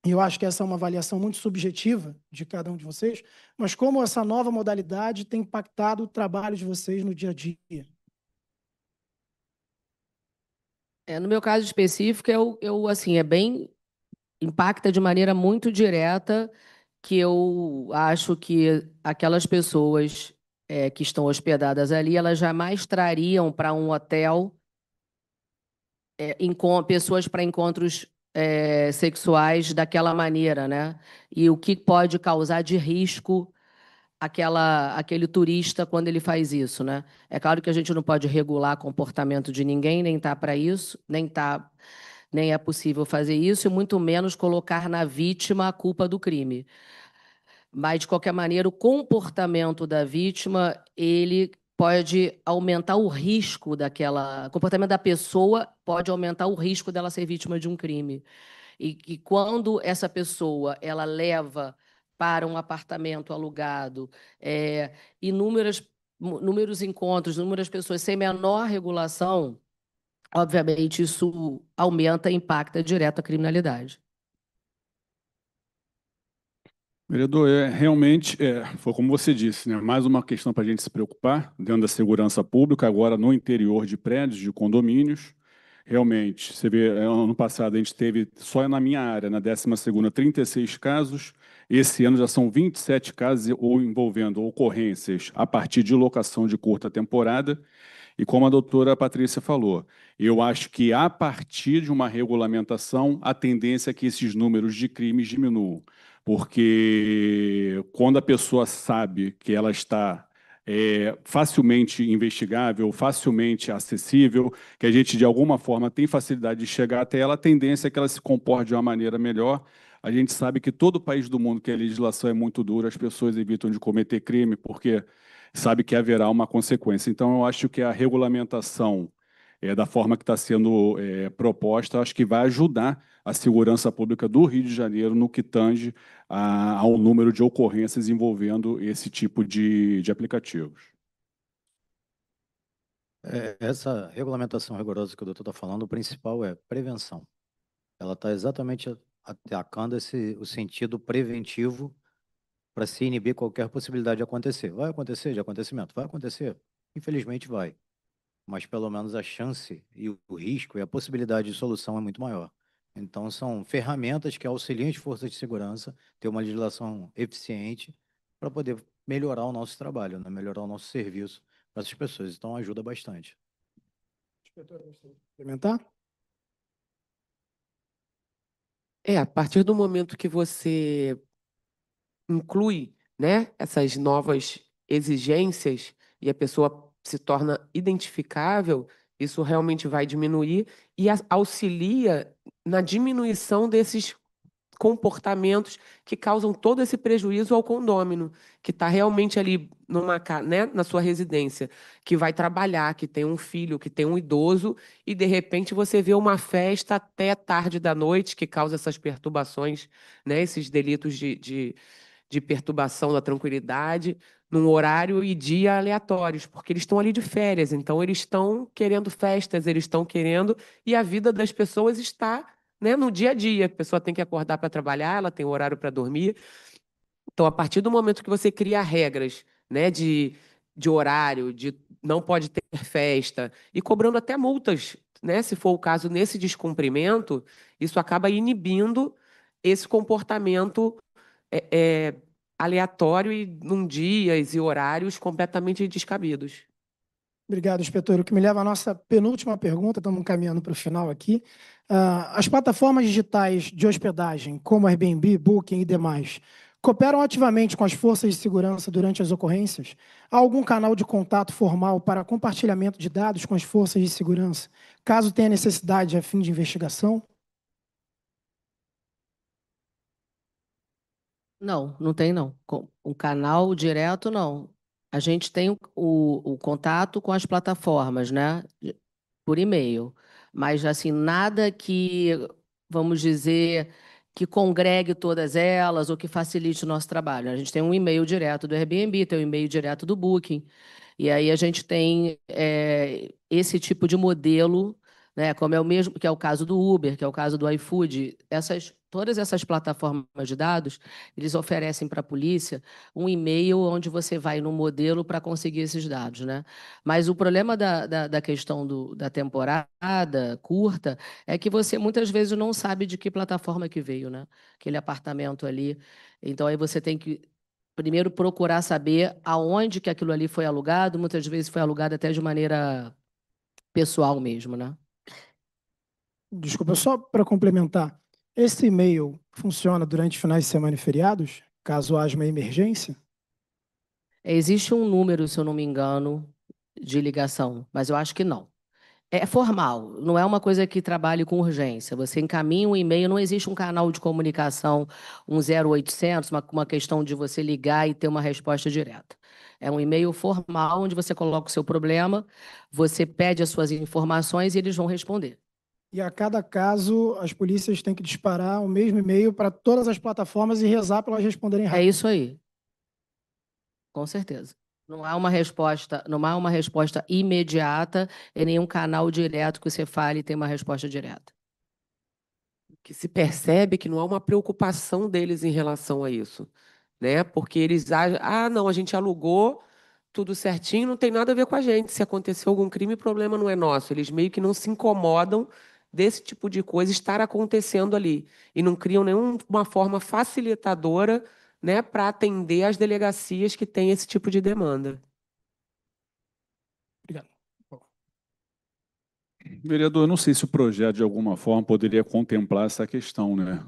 B: eu acho que essa é uma avaliação muito subjetiva de cada um de vocês, mas como essa nova modalidade tem impactado o trabalho de vocês no dia a dia?
A: No meu caso específico, assim, impacta de maneira muito direta, que eu acho que aquelas pessoas que estão hospedadas ali, elas jamais trariam para um hotel pessoas para encontros sexuais daquela maneira, né? E o que pode causar de risco aquele turista quando ele faz isso, né? É claro que a gente não pode regular comportamento de ninguém, nem tá para isso, nem é possível fazer isso, e muito menos colocar na vítima a culpa do crime. Mas, de qualquer maneira, o comportamento da vítima, ele pode aumentar o risco o comportamento da pessoa pode aumentar o risco dela ser vítima de um crime. E quando essa pessoa ela leva para um apartamento alugado inúmeros encontros, inúmeras pessoas sem menor regulação, obviamente isso aumenta e impacta direto a criminalidade.
C: Vereador, realmente, foi como você disse, né? Mais uma questão para a gente se preocupar dentro da segurança pública, agora no interior de prédios, de condomínios. realmente, você vê, ano passado a gente teve, só na minha área, na 12ª, 36 casos. Esse ano já são 27 casos ou envolvendo ocorrências a partir de locação de curta temporada. E como a doutora Patrícia falou, eu acho que a partir de uma regulamentação, a tendência é que esses números de crimes diminuam. Porque quando a pessoa sabe que ela está facilmente investigável, facilmente acessível, que a gente de alguma forma tem facilidade de chegar até ela, a tendência é que ela se comporte de uma maneira melhor. A gente sabe que todo país do mundo que a legislação é muito dura, as pessoas evitam de cometer crime porque sabe que haverá uma consequência. Então, eu acho que a regulamentação, da forma que está sendo proposta, acho que vai ajudar a segurança pública do Rio de Janeiro no que tange ao número de ocorrências envolvendo esse tipo de aplicativos.
D: Essa regulamentação rigorosa que o doutor está falando, o principal é prevenção. Ela está exatamente atacando o sentido preventivo para se inibir qualquer possibilidade de acontecer. Vai acontecer de acontecimento? Vai acontecer? Infelizmente vai. Mas pelo menos a chance e o risco e a possibilidade de solução é muito maior. Então, são ferramentas que auxiliam as forças de segurança a ter uma legislação eficiente para poder melhorar o nosso trabalho, né? Melhorar o nosso serviço para essas pessoas. Então, ajuda bastante.
B: Inspetor, gostaria de complementar?
E: A partir do momento que você inclui, né, essas novas exigências e a pessoa se torna identificável, isso realmente vai diminuir e auxilia na diminuição desses comportamentos que causam todo esse prejuízo ao condômino, que está realmente ali né, na sua residência, que vai trabalhar, que tem um filho, que tem um idoso, e de repente você vê uma festa até tarde da noite que causa essas perturbações, né, esses delitos de perturbação da tranquilidade, num horário e dia aleatórios, porque eles estão ali de férias, então eles estão querendo festas, eles estão querendo, e a vida das pessoas está, né, no dia a dia. A pessoa tem que acordar para trabalhar, ela tem horário para dormir. Então, a partir do momento que você cria regras, né, de horário, de não pode ter festa, e cobrando até multas, né, se for o caso, nesse descumprimento, isso acaba inibindo esse comportamento é, é, aleatório e num dias e horários completamente descabidos.
B: Obrigado, inspetor. O que me leva à nossa penúltima pergunta, estamos caminhando para o final aqui. As plataformas digitais de hospedagem, como Airbnb, Booking e demais, cooperam ativamente com as forças de segurança durante as ocorrências? Há algum canal de contato formal para compartilhamento de dados com as forças de segurança, caso tenha necessidade a fim de investigação?
A: Não, não tem não. Um canal direto, não. A gente tem o contato com as plataformas, né? Por e-mail. Mas, assim, nada que, vamos dizer, que congregue todas elas ou que facilite o nosso trabalho. A gente tem um e-mail direto do Airbnb, tem um e-mail direto do Booking. E aí a gente tem esse tipo de modelo, né? Como é o mesmo, que é o caso do Uber, que é o caso do iFood. Todas essas plataformas de dados, eles oferecem para a polícia um e-mail onde você vai no modelo para conseguir esses dados, né? Mas o problema da questão da temporada curta é que você muitas vezes não sabe de que plataforma que veio, né? Aquele apartamento ali. Então, aí você tem que primeiro procurar saber aonde que aquilo ali foi alugado. Muitas vezes foi alugado até de maneira pessoal mesmo, né?
B: Desculpa, só para complementar. Esse e-mail funciona durante finais de semana e feriados, caso haja uma emergência?
A: Existe um número, se eu não me engano, de ligação, mas eu acho que não. É formal, não é uma coisa que trabalhe com urgência. Você encaminha um e-mail, não existe um canal de comunicação, um 0800, uma questão de você ligar e ter uma resposta direta. É um e-mail formal onde você coloca o seu problema, você pede as suas informações e eles vão responder.
B: E a cada caso, as polícias têm que disparar o mesmo e-mail para todas as plataformas e rezar para elas responderem
A: É
B: rápido.
A: isso aí, com certeza. Não há uma resposta imediata em nenhum canal direto que você fale e tenha uma resposta direta.
E: Que se percebe que não há uma preocupação deles em relação a isso, né? Porque eles agem, não, a gente alugou, tudo certinho, não tem nada a ver com a gente. Se aconteceu algum crime, o problema não é nosso. Eles meio que não se incomodam desse tipo de coisa estar acontecendo ali e não criam nenhuma forma facilitadora, né, para atender as delegacias que têm esse tipo de demanda.
B: Obrigado.
C: Vereador, eu não sei se o projeto, de alguma forma, poderia contemplar essa questão, né?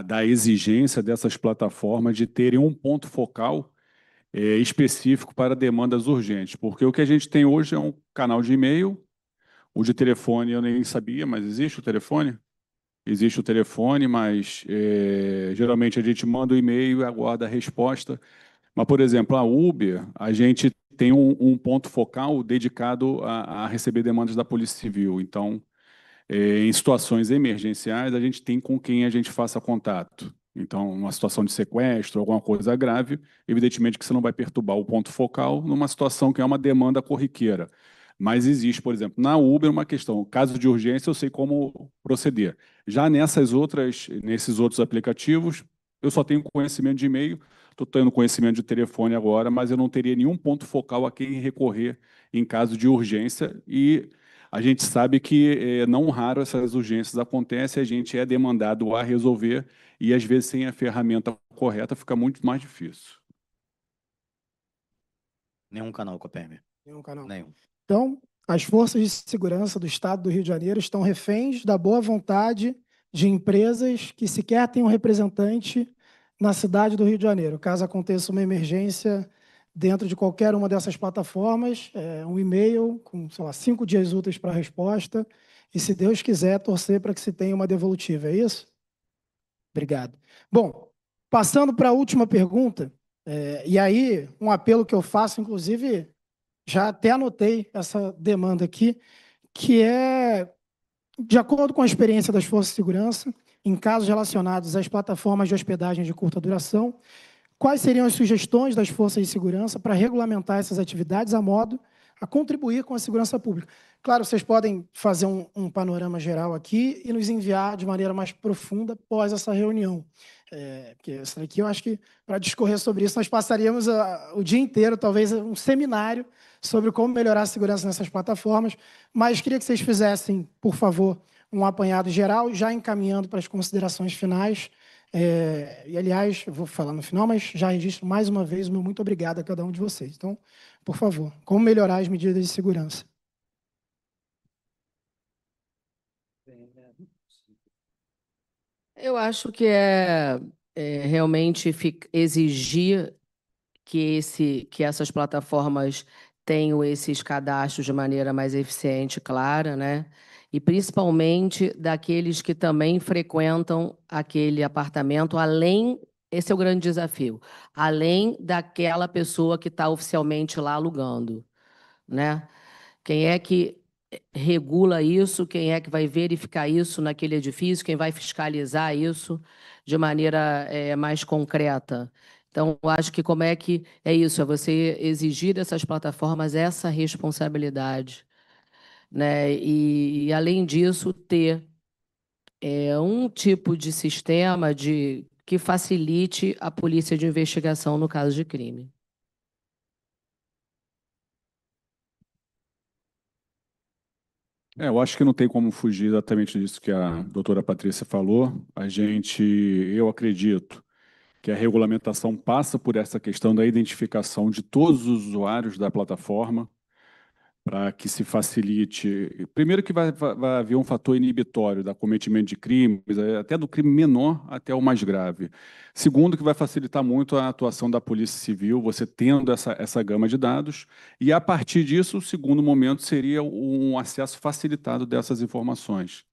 C: Da exigência dessas plataformas de terem um ponto focal específico para demandas urgentes. Porque o que a gente tem hoje é um canal de e-mail, o de telefone eu nem sabia, mas existe o telefone? Existe o telefone, mas geralmente a gente manda o e-mail e aguarda a resposta. Mas, por exemplo, a Uber, a gente tem um ponto focal dedicado a receber demandas da Polícia Civil. Então, em situações emergenciais, a gente tem com quem a gente faça contato. Então, uma situação de sequestro, alguma coisa grave, evidentemente que você não vai perturbar o ponto focal numa situação que é uma demanda corriqueira. Mas existe, por exemplo, na Uber uma questão, caso de urgência, eu sei como proceder. Já nesses outros aplicativos, eu só tenho conhecimento de e-mail, estou tendo conhecimento de telefone agora, mas eu não teria nenhum ponto focal a quem recorrer em caso de urgência e a gente sabe que não raro essas urgências acontecem, a gente é demandado a resolver e às vezes sem a ferramenta correta fica muito mais difícil.
D: Nenhum canal com a PM.
B: Nenhum canal.
D: Nenhum.
B: Então, as forças de segurança do Estado do Rio de Janeiro estão reféns da boa vontade de empresas que sequer têm um representante na cidade do Rio de Janeiro. Caso aconteça uma emergência dentro de qualquer uma dessas plataformas, um e-mail com, sei lá, 5 dias úteis para a resposta, e, se Deus quiser, torcer para que se tenha uma devolutiva. É isso? Obrigado. Bom, passando para a última pergunta, e aí um apelo que eu faço, inclusive, já até anotei essa demanda aqui, que é, de acordo com a experiência das forças de segurança, em casos relacionados às plataformas de hospedagem de curta duração, quais seriam as sugestões das forças de segurança para regulamentar essas atividades a modo a contribuir com a segurança pública? Claro, vocês podem fazer um panorama geral aqui e nos enviar de maneira mais profunda após essa reunião. Porque isso daqui eu acho que, para discorrer sobre isso, nós passaríamos o dia inteiro, talvez um seminário sobre como melhorar a segurança nessas plataformas, mas queria que vocês fizessem, por favor, um apanhado geral, já encaminhando para as considerações finais. E, aliás, eu vou falar no final, mas já registro mais uma vez o meu muito obrigado a cada um de vocês. Então, por favor, como melhorar as medidas de segurança?
A: Eu acho que realmente exigir que essas plataformas tenham esses cadastros de maneira mais eficiente e clara, né? E principalmente daqueles que também frequentam aquele apartamento, esse é o grande desafio, além daquela pessoa que está oficialmente lá alugando, né? Quem é que regula isso? Quem é que vai verificar isso naquele edifício? Quem vai fiscalizar isso de maneira mais concreta? Então, eu acho que como é que é isso? É você exigir dessas plataformas essa responsabilidade, né? E além disso, ter um tipo de sistema que facilite a polícia de investigação no caso de crime.
C: Eu acho que não tem como fugir exatamente disso que a doutora Patrícia falou. Eu acredito que a regulamentação passa por essa questão da identificação de todos os usuários da plataforma, para que se facilite. Primeiro que vai haver um fator inibitório da cometimento de crimes, até do crime menor até o mais grave. Segundo, que vai facilitar muito a atuação da Polícia Civil, você tendo essa gama de dados, e a partir disso, o segundo momento seria um acesso facilitado dessas informações.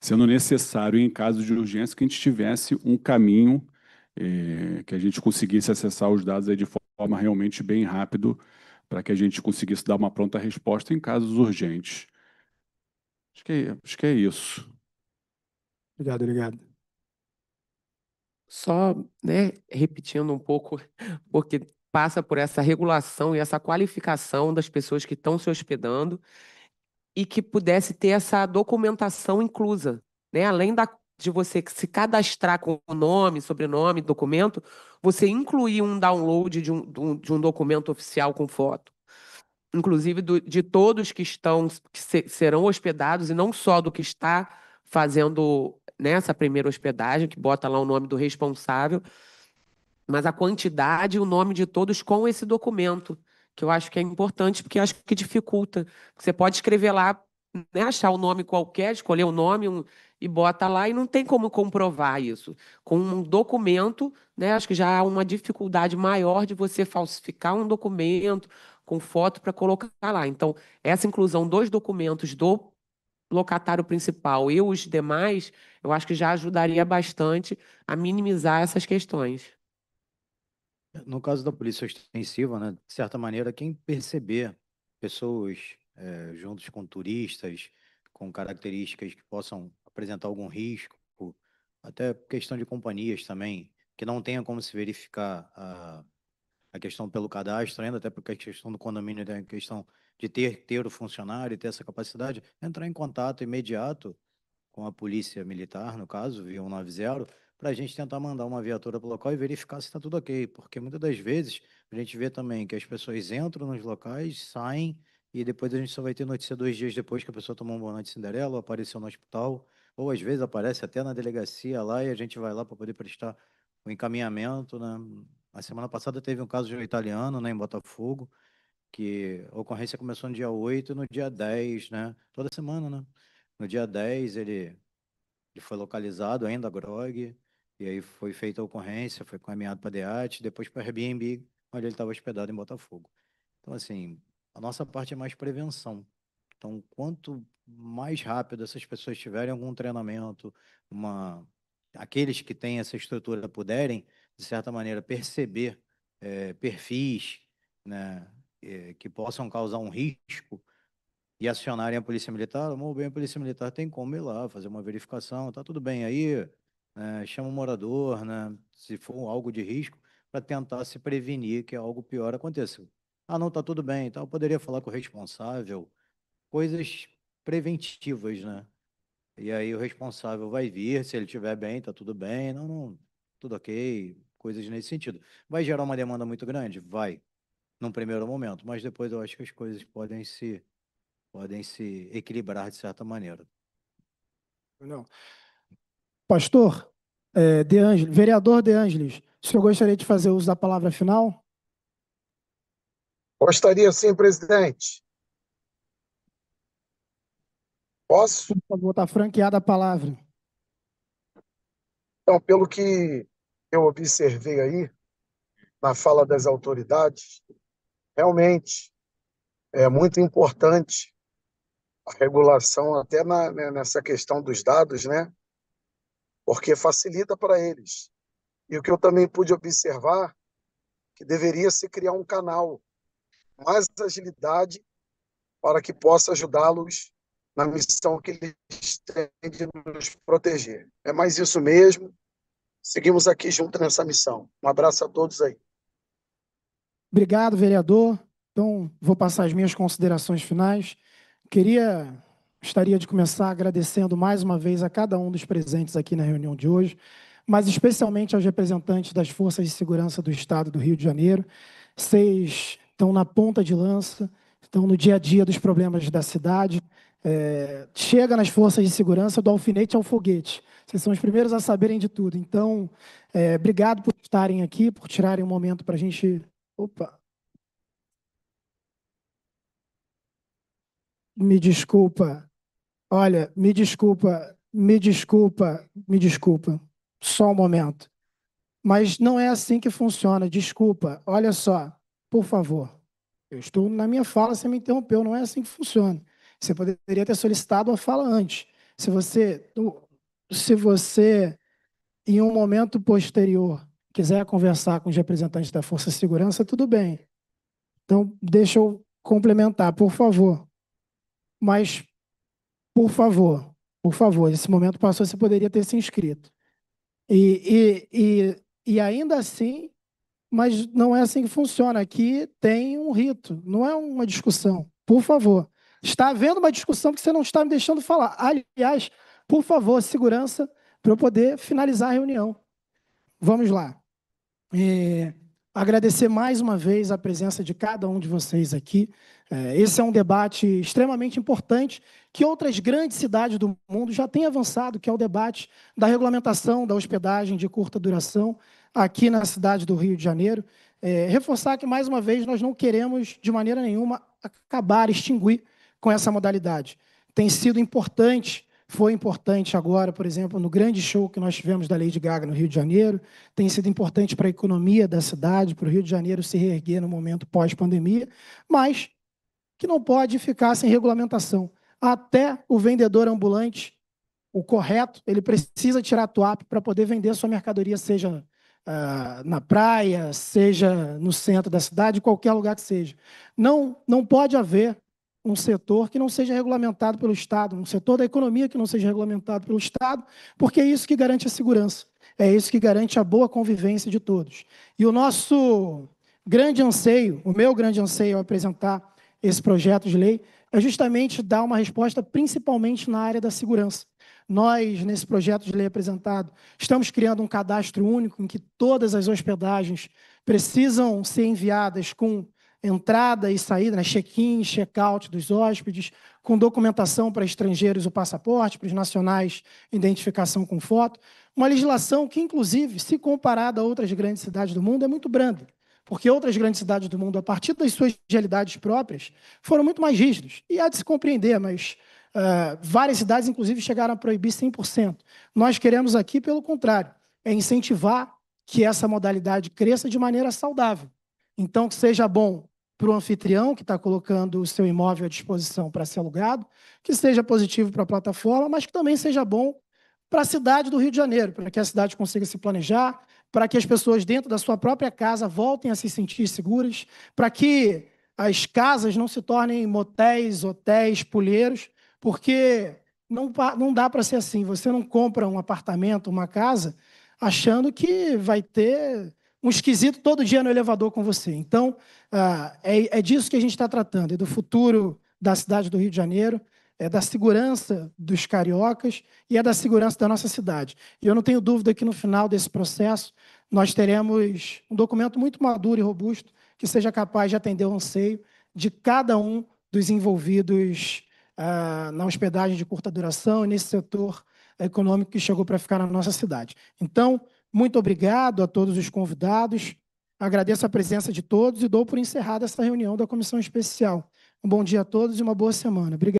C: Sendo necessário, em caso de urgência, que a gente tivesse um caminho que a gente conseguisse acessar os dados aí de forma realmente bem rápido, para que a gente conseguisse dar uma pronta resposta em casos urgentes. Acho que é isso.
B: Obrigado, obrigado.
E: Só, né, repetindo um pouco, porque passa por essa regulação e essa qualificação das pessoas que estão se hospedando e que pudesse ter essa documentação inclusa, né? Além de você se cadastrar com o nome, sobrenome, documento, você incluir um download de um documento oficial com foto. Inclusive de todos que serão hospedados, e não só do que está fazendo nessa primeira hospedagem, que bota lá o nome do responsável, mas a quantidade e o nome de todos com esse documento, que eu acho que é importante, porque eu acho que dificulta. Você pode escrever lá, né, achar o nome qualquer, escolher o nome e bota lá, e não tem como comprovar isso. Com um documento, né, acho que já há uma dificuldade maior de você falsificar um documento com foto para colocar lá. Então, essa inclusão dos documentos do locatário principal e os demais, eu acho que já ajudaria bastante a minimizar essas questões.
D: No caso da polícia ostensiva, né, de certa maneira, quem perceber pessoas juntos com turistas, com características que possam apresentar algum risco, até questão de companhias também, que não tenha como se verificar a questão pelo cadastro ainda, até porque a questão do condomínio tem a questão de ter o funcionário e ter essa capacidade, entrar em contato imediato com a polícia militar, no caso, via 190, para a gente tentar mandar uma viatura para o local e verificar se está tudo ok, porque muitas das vezes a gente vê também que as pessoas entram nos locais, saem, e depois a gente só vai ter notícia 2 dias depois que a pessoa tomou um banho de Cinderela, ou apareceu no hospital, ou às vezes aparece até na delegacia lá e a gente vai lá para poder prestar o encaminhamento, né? A semana passada teve um caso de um italiano, né, em Botafogo, que a ocorrência começou no dia 8 e no dia 10, né? Toda semana, né? No dia 10 ele foi localizado ainda, grog, e aí foi feita a ocorrência, foi encaminhado para a DEAT, depois para Airbnb, onde ele estava hospedado em Botafogo. Então, assim, a nossa parte é mais prevenção. Então, quanto mais rápido essas pessoas tiverem algum treinamento, aqueles que têm essa estrutura puderem, de certa maneira, perceber perfis, né, que possam causar um risco, e acionarem a Polícia Militar, ou bem, a Polícia Militar tem como ir lá, fazer uma verificação, tá tudo bem aí, né, chama o morador, né, se for algo de risco, para tentar se prevenir que algo pior aconteça. Ah, não, tá tudo bem, então eu poderia falar com o responsável, coisas preventivas, né? E aí o responsável vai vir, se ele estiver bem, tá tudo bem, não, não, tudo ok, coisas nesse sentido. Vai gerar uma demanda muito grande? Vai, num primeiro momento, mas depois eu acho que as coisas podem se equilibrar de certa maneira.
B: Não. Pastor, vereador De Ângelis, o senhor gostaria de fazer uso da palavra final?
F: Gostaria sim, presidente. Posso?
B: Por favor, está franqueada a palavra.
F: Então, pelo que eu observei aí, na fala das autoridades, realmente é muito importante a regulação até nessa questão dos dados, né? Porque facilita para eles. E o que eu também pude observar, que deveria se criar um canal, mais agilidade, para que possa ajudá-los na missão que eles têm de nos proteger. É mais isso mesmo. Seguimos aqui juntos nessa missão. Um abraço a todos aí.
B: Obrigado, vereador. Então, vou passar as minhas considerações finais. Gostaria de começar agradecendo mais uma vez a cada um dos presentes aqui na reunião de hoje, mas especialmente aos representantes das Forças de Segurança do Estado do Rio de Janeiro. Vocês estão na ponta de lança, estão no dia a dia dos problemas da cidade. Chega nas Forças de Segurança do alfinete ao foguete. Vocês são os primeiros a saberem de tudo. Então, obrigado por estarem aqui, por tirarem um momento para a gente... Opa! Me desculpa. Olha, me desculpa. Só um momento. Mas não é assim que funciona. Desculpa. Olha só, por favor. Eu estou na minha fala, você me interrompeu. Não é assim que funciona. Você poderia ter solicitado a fala antes. Se você, em um momento posterior, quiser conversar com os representantes da Força de Segurança, tudo bem. Então, deixa eu complementar, por favor. Mas, por favor, esse momento passou, você poderia ter se inscrito. E ainda assim, mas não é assim que funciona. Aqui tem um rito, não é uma discussão. Por favor. Está havendo uma discussão porque você não está me deixando falar. Aliás, por favor, segurança, para eu poder finalizar a reunião. Vamos lá. Agradecer mais uma vez a presença de cada um de vocês aqui. Esse é um debate extremamente importante que outras grandes cidades do mundo já têm avançado, que é o debate da regulamentação da hospedagem de curta duração aqui na cidade do Rio de Janeiro. Reforçar que, mais uma vez, nós não queremos, de maneira nenhuma, acabar, extinguir com essa modalidade. Tem sido importante, foi importante agora, por exemplo, no grande show que nós tivemos da Lady Gaga no Rio de Janeiro, tem sido importante para a economia da cidade, para o Rio de Janeiro se reerguer no momento pós-pandemia, mas que não pode ficar sem regulamentação. Até o vendedor ambulante, o correto, ele precisa tirar a TUAP para poder vender a sua mercadoria, seja na praia, seja no centro da cidade, qualquer lugar que seja. Não pode haver um setor que não seja regulamentado pelo Estado, um setor da economia que não seja regulamentado pelo Estado, porque é isso que garante a segurança, é isso que garante a boa convivência de todos. E o nosso grande anseio, o meu grande anseio ao apresentar esse projeto de lei, é justamente dar uma resposta principalmente na área da segurança. Nós, nesse projeto de lei apresentado, estamos criando um cadastro único em que todas as hospedagens precisam ser enviadas com entrada e saída, né, check-in, check-out dos hóspedes, com documentação para estrangeiros o passaporte, para os nacionais, identificação com foto. Uma legislação que, inclusive, se comparada a outras grandes cidades do mundo, é muito branda, porque outras grandes cidades do mundo, a partir das suas realidades próprias, foram muito mais rígidas. E há de se compreender, mas várias cidades, inclusive, chegaram a proibir 100%. Nós queremos aqui, pelo contrário, incentivar que essa modalidade cresça de maneira saudável. Então, que seja bom para o anfitrião, que está colocando o seu imóvel à disposição para ser alugado, que seja positivo para a plataforma, mas que também seja bom para a cidade do Rio de Janeiro, para que a cidade consiga se planejar, para que as pessoas dentro da sua própria casa voltem a se sentir seguras, para que as casas não se tornem motéis, hotéis, pulheiros, porque não dá para ser assim. Você não compra um apartamento, uma casa, achando que vai ter um esquisito todo dia no elevador com você. Então, é disso que a gente está tratando, é do futuro da cidade do Rio de Janeiro, é da segurança dos cariocas e é da segurança da nossa cidade. E eu não tenho dúvida que no final desse processo nós teremos um documento muito maduro e robusto que seja capaz de atender o anseio de cada um dos envolvidos na hospedagem de curta duração e nesse setor econômico que chegou para ficar na nossa cidade. Então, muito obrigado a todos os convidados, agradeço a presença de todos e dou por encerrada essa reunião da Comissão Especial. Um bom dia a todos e uma boa semana. Obrigado.